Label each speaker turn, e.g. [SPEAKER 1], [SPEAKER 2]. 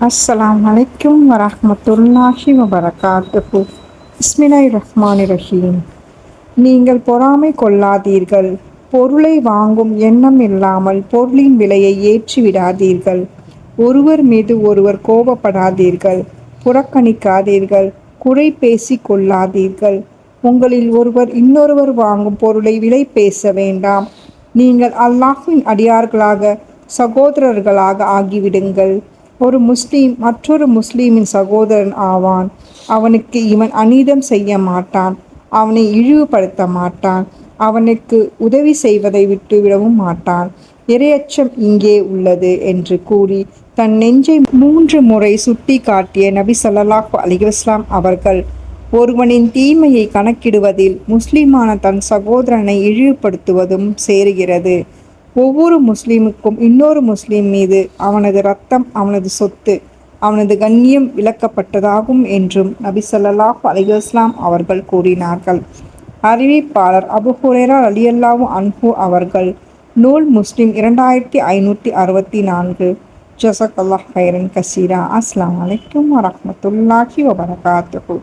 [SPEAKER 1] அஸ்ஸலாமு அலைக்கும் வரஹ்மத்துல்லாஹி வபரகாத்துஹு. பிஸ்மில்லாஹிர் ரஹ்மானிர் ரஹீம். நீங்கள் பொறாமை கொள்ளாதீர்கள். பொருளை வாங்கும் எண்ணம் இல்லாமல் பொருளின் விலையை ஏற்றிவிடாதீர்கள். ஒருவர் மீது ஒருவர் கோபப்படாதீர்கள். புறக்கணிக்காதீர்கள். குறை பேசிக் கொள்ளாதீர்கள். உங்களில் ஒருவர் இன்னொருவர் வாங்கும் பொருளை விலை பேச வேண்டாம். நீங்கள் அல்லாஹ்வின் அடியார்களாக சகோதரர்களாக ஆகிவிடுங்கள். ஒரு முஸ்லீம் மற்றொரு முஸ்லீமின் சகோதரன் ஆவான். அவனுக்கு இவன் அநீதம் செய்ய மாட்டான். அவனை இழிவுபடுத்த மாட்டான். அவனுக்கு உதவி செய்வதை விட்டுவிடவும் மாட்டான். இரையச்சம் இங்கே உள்ளது என்று கூறி தன் நெஞ்சை 3 முறை சுட்டி காட்டிய நபி ஸல்லல்லாஹு அலைஹி வஸல்லம் அவர்கள், ஒருவனின் தீமையை கணக்கிடுவதில் முஸ்லிமான தன் சகோதரனை இழிவுபடுத்துவதும் சேருகிறது. ஒவ்வொரு முஸ்லிமுக்கும் இன்னொரு முஸ்லிம் மீது அவனது இரத்தம், அவனது சொத்து, அவனது கண்ணியம் விலக்கப்பட்டதாகும் என்றும் நபி ஸல்லல்லாஹு அலைஹி வஸல்லம் அவர்கள் கூறினார்கள். அறிவிப்பாளர் அபூ ஹுரைரா ரலியல்லாஹு அன்ஹு அவர்கள். நூல் முஸ்லிம் 2564. ஜஸாக்கல்லாஹு கைரன் கஸீரா. அஸ்ஸலாமு அலைக்கும் வரஹ்மத்துல்லாஹி வபரகாத்துஹு.